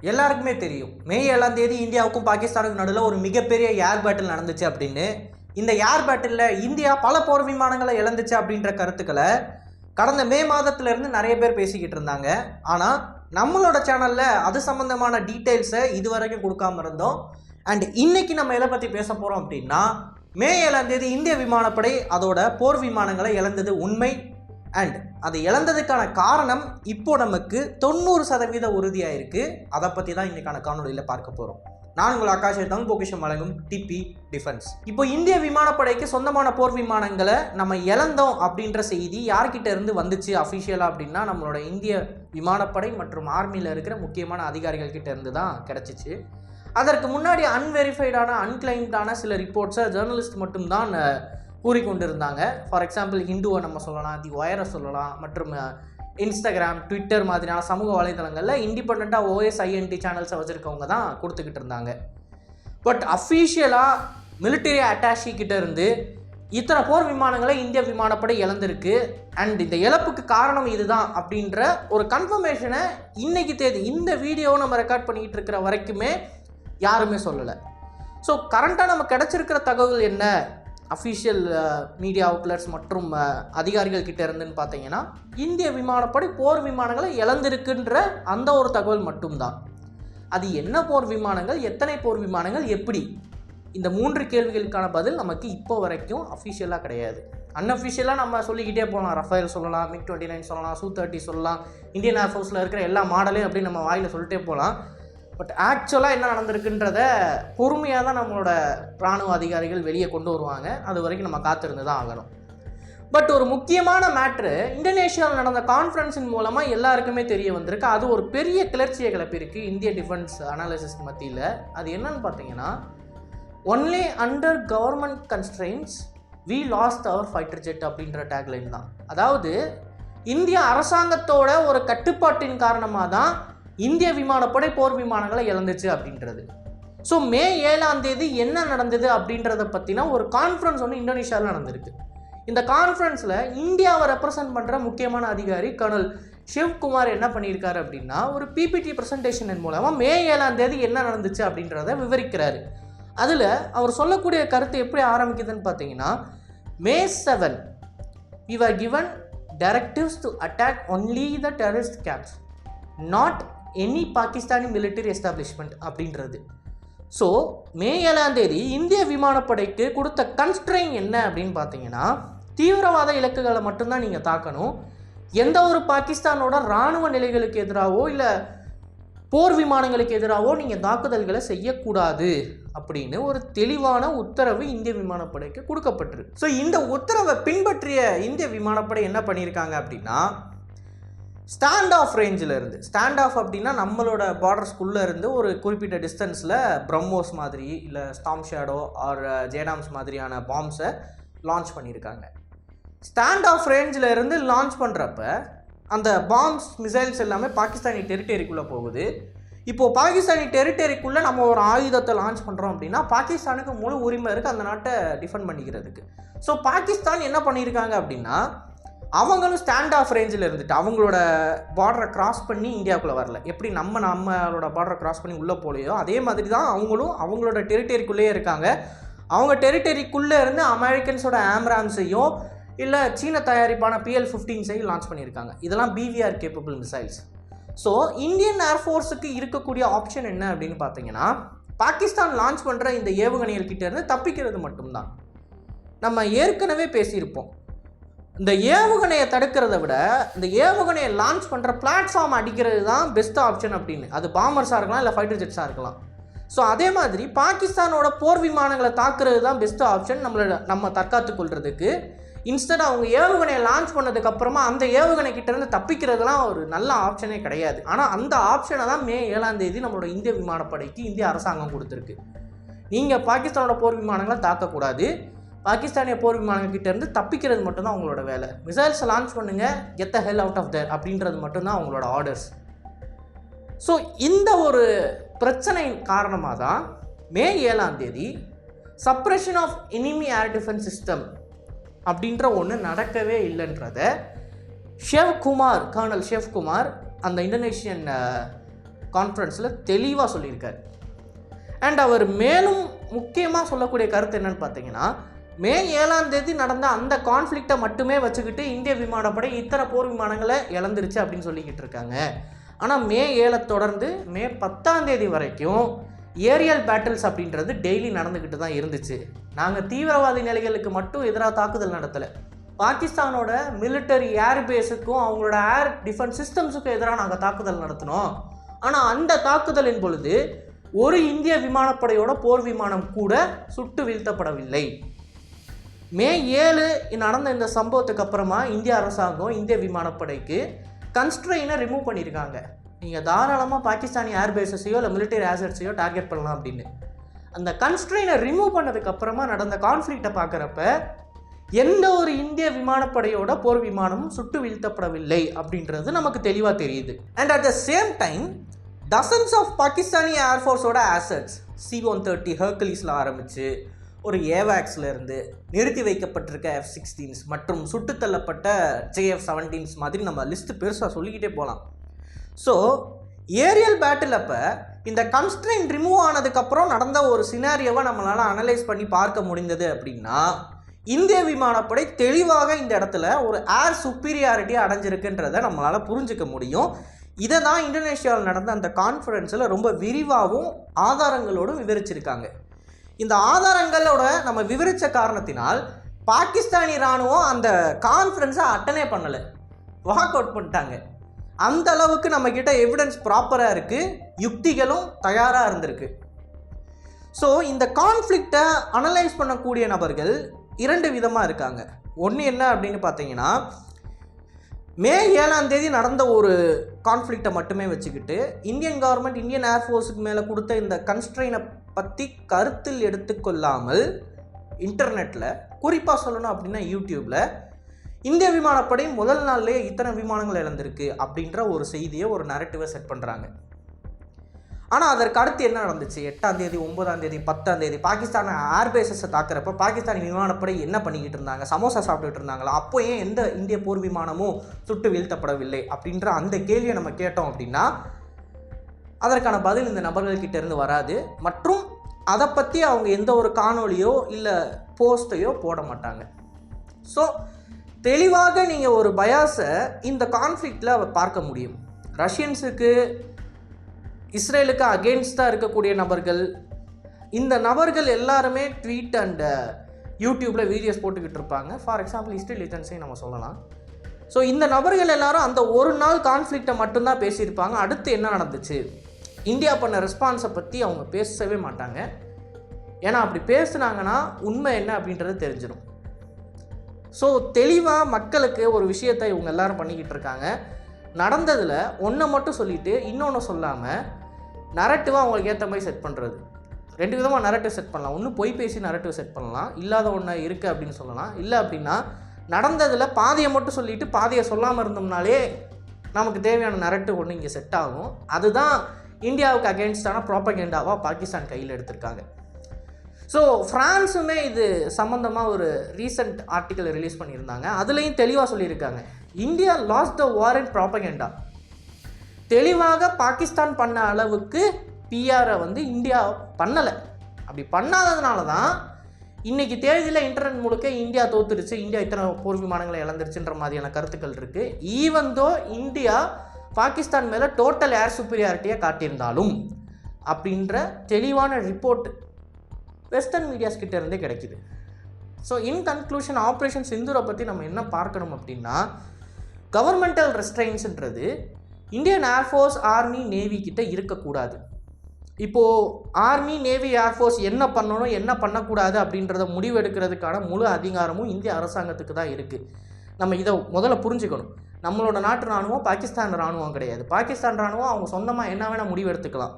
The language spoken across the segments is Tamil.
எல்லாருக்குமே தெரியும் மே 7ஆம் தேதி இந்தியாவுக்கும் பாகிஸ்தானுக்கும் நடுவில் ஒரு மிகப்பெரிய ஏர் பேட்டில் நடந்துச்சு அப்படின்னு. இந்த ஏர் பேட்டிலில் இந்தியா பல போர் விமானங்களை இழந்துச்சு அப்படின்ற கருத்துக்களை கடந்த மே மாதத்திலிருந்து நிறைய பேர் பேசிக்கிட்டு இருந்தாங்க. ஆனால் நம்மளோட சேனலில் அது சம்மந்தமான டீட்டெயில்ஸை இதுவரைக்கும் கொடுக்காம இருந்தோம். அண்ட் இன்னைக்கு நம்ம எதை பற்றி பேச போகிறோம் அப்படின்னா, மே 7ஆம் தேதி இந்திய விமானப்படை அதோட போர் விமானங்களை இழந்தது உண்மை. அண்ட் அது இழந்ததுக்கான காரணம் இப்போ நமக்கு 90% உறுதியாக இருக்குது. அதை பற்றி தான் இன்றைக்கான காணொலியில் பார்க்க போகிறோம். நான் உங்கள் ஆகாஷ் தமிழ் பொக்கிஷம் வழங்கும் டிபி டிஃபென்ஸ். இப்போ இந்திய விமானப்படைக்கு சொந்தமான போர் விமானங்களை நம்ம இழந்தோம் அப்படின்ற செய்தி யார்கிட்ட இருந்து வந்துச்சு அஃபிஷியலாக அப்படின்னா, நம்மளோட இந்திய விமானப்படை மற்றும் ஆர்மியில் இருக்கிற முக்கியமான அதிகாரிகள் கிட்ட இருந்து தான் கிடச்சிச்சு. அதற்கு முன்னாடி அன்வெரிஃபைடான அன்கிளைம்டான சில ரிப்போர்ட்ஸை ஜேர்னலிஸ்ட் மட்டும்தான் கூறிக்கொண்டிருந்தாங்க. ஃபார் எக்ஸாம்பிள் ஹிந்துவை நம்ம சொல்லலாம், தி ஒயரை சொல்லலாம், மற்றும் இன்ஸ்டாகிராம், ட்விட்டர் மாதிரியான சமூக வலைதளங்களில் இண்டிபெண்ட்டாக OSINT சேனல்ஸை வச்சுருக்கவங்க தான் கொடுத்துக்கிட்டு இருந்தாங்க. பட் அஃபீஷியலாக மிலிட்டரி அட்டாஷி கிட்ட இருந்து இத்தனை போர் விமானங்களை இந்திய விமானப்படை இழந்திருக்கு அண்ட் இந்த இழப்புக்கு காரணம் இதுதான் அப்படின்ற ஒரு கன்ஃபர்மேஷனை இன்னைக்கு தேதி இந்த வீடியோவை நம்ம ரெக்கார்ட் பண்ணிக்கிட்டு இருக்கிற வரைக்குமே யாருமே சொல்லலை. ஸோ கரண்ட்டாக நம்ம கிடச்சிருக்கிற தகவல் என்ன அஃபிஷியல் மீடியா அவுட்லெட்ஸ் மற்றும் அதிகாரிகள் கிட்ட இருந்துன்னு பார்த்தீங்கன்னா, இந்திய விமானப்படை போர் விமானங்களை இழந்திருக்குன்ற அந்த ஒரு தகவல் மட்டும்தான். அது என்ன போர் விமானங்கள், எத்தனை போர் விமானங்கள், எப்படி, இந்த 3 கேள்விகளுக்கான பதில் நமக்கு இப்போ வரைக்கும் அஃபிஷியலாக கிடையாது. அன்அஃபிஷியலாக நம்ம சொல்லிக்கிட்டே போகலாம். ரஃபேல் சொல்லலாம், MiG-29 சொல்லலாம், Su-30 சொல்லலாம், இந்தியன் ஏர்ஃபோர்ஸில் இருக்கிற எல்லா மாடலையும் அப்படின்னு நம்ம வாயில் சொல்லிட்டே போகலாம். பட் ஆக்சுவலாக என்ன நடந்திருக்குன்றத பொறுமையாக தான் நம்மளோட இராணுவ அதிகாரிகள் வெளியே கொண்டு வருவாங்க. அது வரைக்கும் நம்ம காத்திருந்து தான் ஆகணும். பட் ஒரு முக்கியமான மேட்ரு இந்தோனேஷியாவில் நடந்த கான்ஃபரன்ஸின் மூலமாக எல்லாருக்குமே தெரிய வந்திருக்கு. அது ஒரு பெரிய கிளர்ச்சியை கிளப்பியிருக்கு இந்திய டிஃபென்ஸ் அனாலிசிஸ் மத்தியில். அது என்னன்னு பார்த்தீங்கன்னா, only under government constraints we lost our fighter jet அப்படின்ற டேக்லைன் தான். அதாவது இந்திய அரசாங்கத்தோட ஒரு கட்டுப்பாட்டின் காரணமாக தான் இந்திய விமானப்படை போர் விமானங்களை இழந்துச்சு அப்படின்றது. ஸோ மே 7ஆம் தேதி என்ன நடந்தது அப்படின்றத பற்றினா ஒரு கான்ஃபரன்ஸ் ஒன்று இந்தோனேஷியாவில் நடந்திருக்கு. இந்த கான்ஃபரன்ஸில் இந்தியாவை ரெப்ரசன்ட் பண்ணுற முக்கியமான அதிகாரி கர்னல் சிவ்குமார் என்ன பண்ணியிருக்காரு அப்படின்னா, ஒரு பிபிடி ப்ரெசன்டேஷன் மூலமாக மே 7ஆம் தேதி என்ன நடந்துச்சு அப்படின்றத விவரிக்கிறாரு. அதில் அவர் சொல்லக்கூடிய கருத்து எப்படி ஆரம்பிக்குதுன்னு பார்த்தீங்கன்னா, மே 7 we were given directives to attack only the terrorist camps, not any Pakistani military establishment அப்படின்றது. ஸோ மே 7ஆம் தேதி இந்திய விமானப்படைக்கு கொடுத்த கன்ஸ்ட்ரெயின் என்ன அப்படின்னு பார்த்தீங்கன்னா, தீவிரவாத இலக்குகளை மட்டும்தான் நீங்கள் தாக்கணும், எந்த ஒரு பாகிஸ்தானோட இராணுவ நிலைகளுக்கு எதிராகவோ இல்லை போர் விமானங்களுக்கு எதிராகவோ நீங்கள் தாக்குதல்களை செய்யக்கூடாது அப்படின்னு ஒரு தெளிவான உத்தரவு இந்திய விமானப்படைக்கு கொடுக்கப்பட்டிருக்கு. ஸோ இந்த உத்தரவை பின்பற்றிய இந்திய விமானப்படை என்ன பண்ணியிருக்காங்க அப்படின்னா, ஸ்டாண்ட் ஆஃப் ரேஞ்சில் இருந்து, ஸ்டாண்ட் ஆஃப் அப்படின்னா நம்மளோட பார்டர்ஸ்குள்ளே இருந்து ஒரு குறிப்பிட்ட டிஸ்டன்ஸில் பிரம்மோஸ் மாதிரி இல்லை ஸ்டாம் ஷேடோ ஆர் ஜேடாம்ஸ் மாதிரியான பாம்ஸை லான்ச் பண்ணியிருக்காங்க. ஸ்டாண்ட் ஆஃப் ரேஞ்சில் இருந்து லான்ச் பண்ணுறப்ப அந்த பாம்ஸ் மிசைல்ஸ் எல்லாமே பாகிஸ்தானி டெரிட்டரிக்குள்ளே போகுது. இப்போது பாகிஸ்தானி டெரிட்டரிக்குள்ளே நம்ம ஒரு ஆயுதத்தை லான்ச் பண்ணுறோம் அப்படின்னா பாகிஸ்தானுக்கு முழு உரிமை இருக்குது அந்த நாட்டை டிஃபெண்ட் பண்ணிக்கிறதுக்கு. ஸோ பாகிஸ்தான் என்ன பண்ணியிருக்காங்க அப்படின்னா, அவங்களும் ஸ்டாண்ட் ஆஃப் ரேஞ்சில் இருந்துட்டு அவங்களோட பார்டரை கிராஸ் பண்ணி இந்தியாவுக்குள்ளே வரல. எப்படி நம்மளோட பார்டரை கிராஸ் பண்ணி உள்ளே போலையோ அதே மாதிரி தான் அவங்களும் அவங்களோட டெரிட்டரிக்குள்ளேயே இருக்காங்க. அவங்க டெரிட்டரிக்குள்ளே இருந்து அமெரிக்கன்ஸோட ஆம்ராம்ஸையோ இல்லை சீன தயாரிப்பான PL-15 லான்ச் பண்ணியிருக்காங்க. இதெல்லாம் BVR capable missiles. So Indian ஏர்ஃபோர்ஸுக்கு இருக்கக்கூடிய ஆப்ஷன் என்ன அப்படின்னு பார்த்தீங்கன்னா, பாகிஸ்தான் லான்ச் பண்ணுற இந்த ஏவுகணைகள் கிட்டே இருந்து தப்பிக்கிறது மட்டும்தான். நம்ம ஏற்கனவே பேசியிருப்போம், இந்த ஏவுகணையை தடுக்கிறத விட இந்த ஏவுகணையை லான்ச் பண்ணுற பிளாட்ஃபார்ம் அடிக்கிறது தான் பெஸ்ட் ஆப்ஷன் அப்படின்னு. அது பாமர்ஸாக இருக்கலாம் இல்லை ஃபைட்டர் ஜெட்ஸாக இருக்கலாம். ஸோ அதே மாதிரி பாகிஸ்தானோட போர் விமானங்களை தாக்குறது தான் பெஸ்ட் ஆப்ஷன் நம்ம தற்காத்து கொள்றதுக்கு. இன்ஸ்டன்ட் அவங்க ஏவுகணையை லான்ச் பண்ணதுக்கப்புறமா அந்த ஏவுகணை கிட்டேருந்து தப்பிக்கிறதுலாம் ஒரு நல்ல ஆப்ஷனே கிடையாது. ஆனால் அந்த ஆப்ஷனை தான் மே 7ஆம் தேதி நம்மளோட இந்திய விமானப்படைக்கு இந்திய அரசாங்கம் கொடுத்துருக்கு. நீங்கள் பாகிஸ்தானோட போர் விமானங்களை தாக்கக்கூடாது, பாகிஸ்தானிய போர் விமானங்கள் கிட்டேருந்து தப்பிக்கிறது மட்டும்தான் அவங்களோட வேலை. மிசைல்ஸை லான்ச் பண்ணுங்கள், get the hell out of there அப்படின்றது மட்டும்தான் அவங்களோட ஆர்டர்ஸ். ஸோ இந்த ஒரு பிரச்சனை காரணமாக தான் மே 7ஆம் தேதி suppression of enemy air defense system அப்படின்ற ஒன்று நடக்கவே இல்லைன்றத கர்னல் ஷிவ்குமார் அந்த இந்தோனேஷியன் கான்ஃபரன்ஸில் தெளிவாக சொல்லியிருக்கார். அண்ட் அவர் மேலும் முக்கியமாக சொல்லக்கூடிய கருத்து என்னன்னு பார்த்தீங்கன்னா, மே 7 நடந்த அந்த கான்ஃப்ளிக்டை மட்டுமே வச்சுக்கிட்டு இந்திய விமானப்படை இத்தனை போர் விமானங்களை இழந்துருச்சு அப்படின்னு சொல்லிக்கிட்டு இருக்காங்க. ஆனால் மே 7 தொடர்ந்து மே 10 வரைக்கும் ஏரியல் பேட்டில்ஸ் அப்படின்றது டெய்லி நடந்துக்கிட்டு தான் இருந்துச்சு. நாங்கள் தீவிரவாதி நிலைகளுக்கு மட்டும் எதிராக தாக்குதல் நடத்தலை, பாகிஸ்தானோட மிலிட்டரி ஏர்பேஸுக்கும் அவங்களோட ஏர் டிஃபென்ஸ் சிஸ்டம்ஸுக்கும் எதிராக நாங்கள் தாக்குதல் நடத்தினோம். ஆனால் அந்த தாக்குதலின் பொழுது ஒரு இந்திய விமானப்படையோட போர் விமானம் கூட சுட்டு வீழ்த்தப்படவில்லை. மே 7 நடந்த இந்த சம்பவத்துக்கு அப்புறமா இந்திய அரசாங்கம் இந்திய விமானப்படைக்கு கன்ஸ்ட்ரெயினை ரிமூவ் பண்ணியிருக்காங்க. நீங்கள் தாராளமாக பாகிஸ்தானி ஏர்பேஸஸையோ இல்லை மிலிட்டரி ஆசட்ஸையோ டார்கெட் பண்ணலாம் அப்படின்னு. அந்த கன்ஸ்ட்ரெயினை ரிமூவ் பண்ணதுக்கப்புறமா நடந்த கான்ஃப்ளிக்டை பார்க்குறப்ப எந்த ஒரு இந்திய விமானப்படையோட போர் விமானமும் சுட்டு வீழ்த்தப்படவில்லை அப்படின்றது நமக்கு தெளிவாக தெரியுது. And at the same time dozens of Pakistani ஏர்ஃபோர்ஸோட ஆசட்ஸ் C-130 ஹெர்குலிஸில் ஆரம்பித்து ஒரு ஏவாக்ஸ்லேருந்து நிறுத்தி வைக்கப்பட்டிருக்க F-16s மற்றும் சுட்டுத்தள்ளப்பட்ட JF-17s மாதிரி நம்ம லிஸ்ட்டு பெருசாக சொல்லிக்கிட்டே போகலாம். ஸோ ஏரியல் பேட்டில் அப்போ இந்த கன்ஸ்ட்ரெயின் ரிமூவ் ஆனதுக்கப்புறம் நடந்த ஒரு சினாரியோவை நம்மளால் அனலைஸ் பண்ணி பார்க்க முடிந்தது அப்படின்னா, இந்திய விமானப்படை தெளிவாக இந்த இடத்துல ஒரு ஏர் சுப்பீரியாரிட்டி அடைஞ்சிருக்குன்றதை நம்மளால் புரிஞ்சிக்க முடியும். இதை தான் இந்தோனேஷியாவில் நடந்த அந்த கான்ஃபரன்ஸில் ரொம்ப விரிவாகவும் ஆதாரங்களோடும் விவரிச்சிருக்காங்க. இந்த ஆதாரங்களோட நம்ம விவரித்த காரணத்தினால் பாகிஸ்தானி இராணுவம் அந்த கான்ஃபரன்ஸை அட்டனே பண்ணலை, வாக் அவுட் பண்ணிட்டாங்க. அந்த அளவுக்கு நம்மக்கிட்ட எவிடன்ஸ் ப்ராப்பராக இருக்குது, யுக்திகளும் தயாராக இருந்திருக்கு. ஸோ இந்த கான்ஃப்ளிக்டை அனலைஸ் பண்ணக்கூடிய நபர்கள் 2 விதமாக இருக்காங்க. ஒன்று என்ன அப்படின்னு பார்த்தீங்கன்னா, மே 7 நடந்த ஒரு கான்ஃப்ளிக்டை மட்டுமே வச்சுக்கிட்டு இந்தியன் கவர்மெண்ட் இந்தியன் ஏர்ஃபோர்ஸுக்கு மேலே கொடுத்த இந்த கன்ஸ்ட்ரெயினை பற்றி கருத்தில் எடுத்துக்கொள்ளாமல் இன்டர்நெட்டில், குறிப்பாக சொல்லணும் அப்படின்னா யூடியூப்பில், இந்திய விமானப்படை முதல் நாள்லேயே இத்தனை விமானங்கள் இழந்திருக்கு அப்படின்ற ஒரு செய்தியை, ஒரு நரேட்டிவை செட் பண்ணுறாங்க. ஆனால் அதற்கு அடுத்து என்ன நடந்துச்சு? 8 9 10 பாகிஸ்தான் ஏர்பேஸஸை தாக்குறப்ப பாகிஸ்தானி விமானப்படை என்ன பண்ணிக்கிட்டு இருந்தாங்க? சமோசா சாப்பிட்டுட்டு இருந்தாங்களா? அப்போ ஏன் எந்த இந்திய போர் விமானமும் சுட்டு வீழ்த்தப்படவில்லை அப்படின்ற அந்த கேள்வியை நம்ம கேட்டோம் அப்படின்னா, அதற்கான பதில் இந்த நபர்கள்கிட்ட இருந்து வராது. மற்றும் அதை பற்றி அவங்க எந்த ஒரு காணொலியோ இல்லை போஸ்ட்டையோ போட மாட்டாங்க. ஸோ தெளிவாக நீங்கள் ஒரு பயாஸை இந்த கான்ஃப்ளிக்டில் பார்க்க முடியும். ரஷ்யன்ஸுக்கு இஸ்ரேலுக்கு அகெயின்ஸ்டாக இருக்கக்கூடிய நபர்கள், இந்த நபர்கள் எல்லாருமே ட்வீட் அண்ட் யூடியூப்பில் வீடியோஸ் போட்டுக்கிட்டு இருப்பாங்க. ஃபார் எக்ஸாம்பிள் இஸ்ரேல் ஏஜென்சியை நம்ம சொல்லலாம். ஸோ இந்த நபர்கள் எல்லாரும் அந்த ஒரு நாள் கான்ஃப்ளிக்டை மட்டும்தான் பேசியிருப்பாங்க. அடுத்து என்ன நடந்துச்சு, இந்தியா பண்ண ரெஸ்பான்ஸை பற்றி அவங்க பேசவே மாட்டாங்க. ஏன்னா அப்படி பேசுனாங்கன்னா உண்மை என்ன அப்படின்றது தெரிஞ்சிடும். ஸோ தெளிவாக மக்களுக்கு ஒரு விஷயத்தை இவங்க எல்லாரும் பண்ணிக்கிட்டு இருக்காங்க. நடந்ததில் ஒன்றை மட்டும் சொல்லிவிட்டு இன்னொன்று சொல்லாமல் நரேட்டிவாக அவங்களுக்கு ஏற்ற மாதிரி செட் பண்ணுறது. 2 விதமாக நரேட்டிவ் செட் பண்ணலாம். ஒன்று பொய் பேசி நரேட்டிவ் செட் பண்ணலாம், இல்லாத ஒன்று இருக்குது அப்படின்னு சொல்லலாம். இல்லை அப்படின்னா நடந்ததில் பாதியை மட்டும் சொல்லிவிட்டு பாதியை சொல்லாமல் இருந்தோம்னாலே நமக்கு தேவையான நரேட்டிவ் ஒன்று இங்கே செட் ஆகும். அதுதான் இந்தியாவுக்கு அகெயின்ஸ்டான ப்ராப்பகேண்டாவாக பாகிஸ்தான் கையில் எடுத்திருக்காங்க. ஸோ ஃப்ரான்ஸுமே இது சம்மந்தமாக ஒரு ரீசெண்ட் ஆர்டிக்கல் ரிலீஸ் பண்ணியிருந்தாங்க. அதுலேயும் தெளிவாக சொல்லியிருக்காங்க, India lost the war in propaganda. தெளிவாக பாகிஸ்தான் பண்ண அளவுக்கு பிஆரை இந்தியா பண்ணலை. அப்படி பண்ணாததுனால தான் இன்றைக்கி தேதியில் இன்டர்நெட் முழுக்க இந்தியா தோத்துருச்சு, இந்தியா இத்தனை போர் விமானங்களை இழந்துருச்சுன்ற மாதிரியான கருத்துக்கள் இருக்குது. ஈவன் தோ இந்தியா பாகிஸ்தான் மேலே டோட்டல் ஏர் சுப்பீரியாரிட்டியை காட்டியிருந்தாலும் அப்படின்ற தெளிவான ரிப்போர்ட் வெஸ்டர்ன் மீடியாஸ் கிட்ட இருந்தே கிடைக்குது. ஸோ இன் கன்க்ளூஷன், ஆப்ரேஷன் சிந்தூரை பற்றி நம்ம என்ன பார்க்கணும் அப்படின்னா, கவர்மெண்டல் ரெஸ்ட்ரெயின்ஸ்ன்றது இந்தியன் ஏர்ஃபோர்ஸ், ஆர்மி, நேவி கிட்ட இருக்கக்கூடாது. இப்போது ஆர்மி, நேவி, ஏர்ஃபோர்ஸ் என்ன பண்ணணும் என்ன பண்ணக்கூடாது அப்படின்றத முடிவெடுக்கிறதுக்கான முழு அதிகாரமும் இந்திய அரசாங்கத்துக்கு தான் இருக்குது. நம்ம இதை முதல்ல புரிஞ்சுக்கணும். நம்மளோட நாட்டு இராணுவம் பாகிஸ்தான் இராணுவம் கிடையாது. பாகிஸ்தான் இராணுவம் அவங்க சொந்தமாக என்ன வேணால் முடிவு எடுத்துக்கலாம்.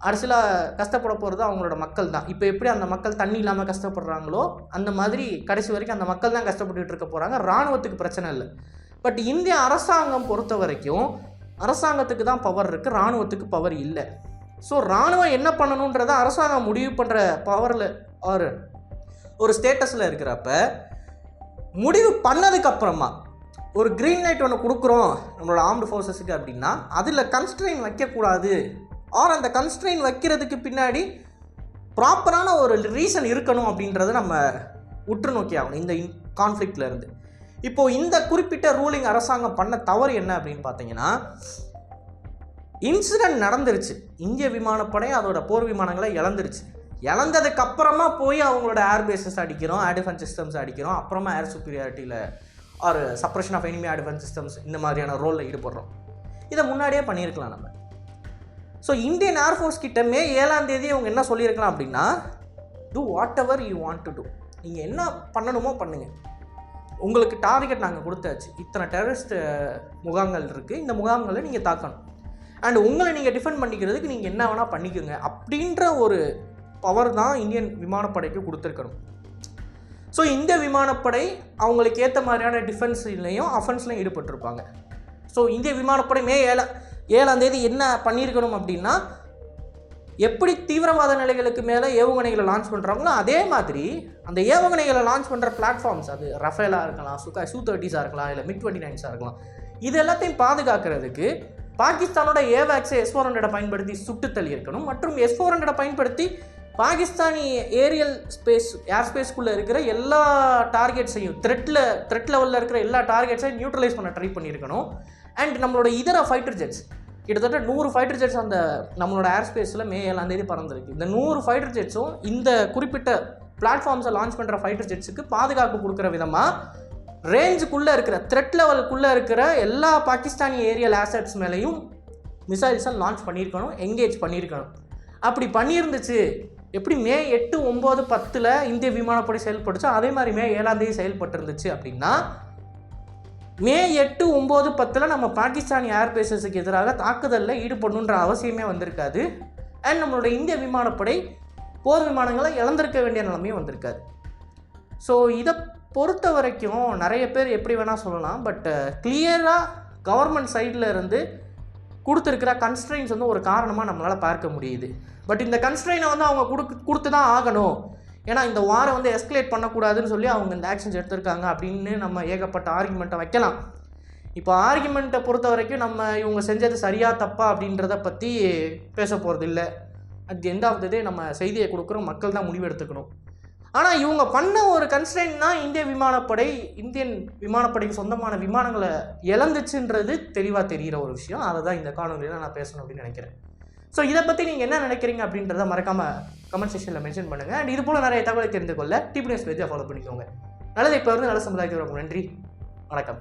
அரசியலாக கஷ்டப்பட போகிறது அவங்களோட மக்கள் தான். இப்போ எப்படி அந்த மக்கள் தண்ணி இல்லாமல் கஷ்டப்படுறாங்களோ அந்த மாதிரி கடைசி வரைக்கும் அந்த மக்கள் தான் கஷ்டப்பட்டுட்டு இருக்க போகிறாங்க. இராணுவத்துக்கு பிரச்சனை இல்லை. பட் இந்திய அரசாங்கம் பொறுத்த வரைக்கும் அரசாங்கத்துக்கு தான் பவர் இருக்குது, இராணுவத்துக்கு பவர் இல்லை. ஸோ இராணுவம் என்ன பண்ணணுன்றத அரசாங்கம் முடிவு பண்ணுற பவரில் ஒரு ஸ்டேட்டஸில் இருக்கிறப்ப முடிவு பண்ணதுக்கப்புறமா ஒரு க்ரீன் லைட் ஒன்று கொடுக்குறோம் நம்மளோட ஆர்ம்டு ஃபோர்ஸஸுக்கு அப்படின்னா அதில் கன்ஸ்ட்ரெயின் வைக்கக்கூடாது ஆர் அந்த கன்ஸ்ட்ரெயின் வைக்கிறதுக்கு பின்னாடி ப்ராப்பரான ஒரு ரீசன் இருக்கணும் அப்படின்றத நம்ம உற்று நோக்கி ஆகணும் இந்த கான்ஃப்ளிக்ட்ல இருந்து. இப்போது இந்த குறிப்பிட்ட ரூலிங் அரசாங்கம் பண்ண தவறு என்ன அப்படின்னு பார்த்தீங்கன்னா, இன்சிடென்ட் நடந்துருச்சு, இந்திய விமானப்படை அதோட போர் விமானங்களை இழந்துருச்சு. இழந்ததுக்கு அப்புறமா போய் அவங்களோட ஏர்பேசஸ் அடிக்கிறோம், ஏர் டிஃபென்ஸ் சிஸ்டம்ஸ் அடிக்கிறோம், அப்புறமா ஏர் சுப்பீரியாரிட்டியில் ஒரு suppression of enemy air defense systems இந்த மாதிரியான ரோலில் ஈடுபடுறோம். இதை முன்னாடியே பண்ணியிருக்கலாம் நம்ம. ஸோ இந்தியன் ஏர்ஃபோர்ஸ் கிட்ட மே 7ஆம் தேதி அவங்க என்ன சொல்லியிருக்கலாம் அப்படின்னா, do whatever you want to do, நீங்கள் என்ன பண்ணணுமோ பண்ணுங்கள், உங்களுக்கு டார்கெட் நாங்கள் கொடுத்தாச்சு, இத்தனை டெரரிஸ்ட் முகாம்கள் இருக்குது, இந்த முகாம்களை நீங்கள் தாக்கணும், அண்ட் உங்களை நீங்கள் டிஃபெண்ட் பண்ணிக்கிறதுக்கு நீங்கள் என்ன வேணால் பண்ணிக்கோங்க அப்படின்ற ஒரு பவர் தான் இந்தியன் விமானப்படைக்கு கொடுத்துருக்கணும். ஸோ இந்த விமானப்படை அவங்களுக்கு ஏற்ற மாதிரியான டிஃபென்ஸ்லையும் அஃபென்ஸ்லையும் ஈடுபட்டிருப்பாங்க. ஸோ இந்திய விமானப்படை மே 7ஆம் தேதி என்ன பண்ணியிருக்கணும் அப்படின்னா, எப்படி தீவிரவாத நிலைகளுக்கு மேலே ஏவுகணைகளை லான்ச் பண்ணுறாங்களோ அதே மாதிரி அந்த ஏவுகணைகளை லான்ச் பண்ணுற பிளாட்ஃபார்ம்ஸ், அது ரஃபேலாக இருக்கலாம், Su-30s இருக்கலாம், இல்லை MiG-29s இருக்கலாம், இது எல்லாத்தையும் பாதுகாக்கிறதுக்கு பாகிஸ்தானோட ஏவாக்ஸை S-400 பயன்படுத்தி சுட்டு தள்ளி இருக்கணும், மற்றும் S-400 பயன்படுத்தி பாகிஸ்தானி ஏரியல் ஸ்பேஸ் ஏர் ஸ்பேஸ்க்குள்ளே இருக்கிற எல்லா டார்கெட்ஸையும் த்ரெட் லெவலில் இருக்கிற எல்லா டார்கெட்ஸையும் நியூட்ரலைஸ் பண்ண ட்ரை பண்ணியிருக்கணும். அண்ட் நம்மளோட இதர ஃபைட்டர் ஜெட்ஸ், கிட்டத்தட்ட 100 ஃபைட்டர் ஜெட்ஸ் அந்த நம்மளோட ஏர் ஸ்பேஸில் மே 7ஆம் தேதி பறந்துருக்கு. இந்த 100 ஃபைட்டர் ஜெட்ஸும் இந்த குறிப்பிட்ட பிளாட்ஃபார்ம்ஸை லான்ச் பண்ணுற ஃபைட்டர் ஜெட்ஸுக்கு பாதுகாப்பு கொடுக்குற விதமாக ரேஞ்சுக்குள்ளே இருக்கிற த்ரெட் லெவலுக்குள்ளே இருக்கிற எல்லா பாகிஸ்தானி ஏரியல் ஆசட்ஸ் மேலேயும் மிசைல்ஸை லான்ச் பண்ணியிருக்கணும், என்கேஜ் பண்ணியிருக்கணும். அப்படி பண்ணியிருந்துச்சு, எப்படி மே 8, 9, 10 இந்திய விமானப்படை செயல்பட்டுச்சோ அதே மாதிரி மே 7ஆம் தேதி செயல்பட்டு இருந்துச்சு அப்படின்னா, மே 8, 9, 10 நம்ம பாகிஸ்தானி ஏர்பேசஸுக்கு எதிராக தாக்குதலில் ஈடுபடணுன்ற அவசியமே வந்திருக்காது. அண்ட் நம்மளோட இந்திய விமானப்படை போர் விமானங்களை இழந்திருக்க வேண்டிய நிலைமையும் வந்திருக்காது. ஸோ இதை பொறுத்த வரைக்கும் நிறைய பேர் எப்படி வேணால் சொல்லலாம், பட் கிளியராக கவர்மெண்ட் சைடில் இருந்து கொடுத்துருக்கிற கன்ஸ்ட்ரெயின்ஸ் வந்து ஒரு காரணமாக நம்மளால் பார்க்க முடியுது. பட் இந்த கன்ஸ்ட்ரெயினை வந்து அவங்க கொடுத்து தான் ஆகணும், ஏன்னா இந்த வாரை வந்து எஸ்கலேட் பண்ணக்கூடாதுன்னு சொல்லி அவங்க இந்த ஆக்ஷன்ஸ் எடுத்திருக்காங்க அப்படின்னு நம்ம ஏகப்பட்ட ஆர்குமெண்ட்டை வைக்கலாம். இப்போ ஆர்குமெண்ட்டை பொறுத்த வரைக்கும் நம்ம இவங்க செஞ்சது சரியா தப்பா அப்படின்றத பற்றி பேச போகிறது இல்லை. At the end of the day நம்ம செய்தியை கொடுக்குறோம், மக்கள் தான் முடிவு எடுத்துக்கணும். ஆனால் இவங்க பண்ண ஒரு கன்ஸ்ட்ரெயின்னா இந்தியன் விமானப்படைக்கு சொந்தமான விமானங்களை இழந்துச்சுன்றது தெளிவாக தெரிகிற ஒரு விஷயம். அதை தான் இந்த காணொலியில் நான் பேசணும் அப்படின்னு நினைக்கிறேன். ஸோ இதை பற்றி நீங்கள் என்ன நினைக்கிறீங்க அப்படின்றத மறக்காமல் கமெண்ட் செக்ஷனில் மென்ஷன் பண்ணுங்கள். அண்ட் இது போல் நிறைய தகவலை தெரிந்து கொள்ள டிபி நியூஸ் பேஜை ஃபாலோ பண்ணிக்கோங்க. நல்லது, இப்போ வந்து நல்ல சமுதாயத்துக்கு நன்றி, வணக்கம்.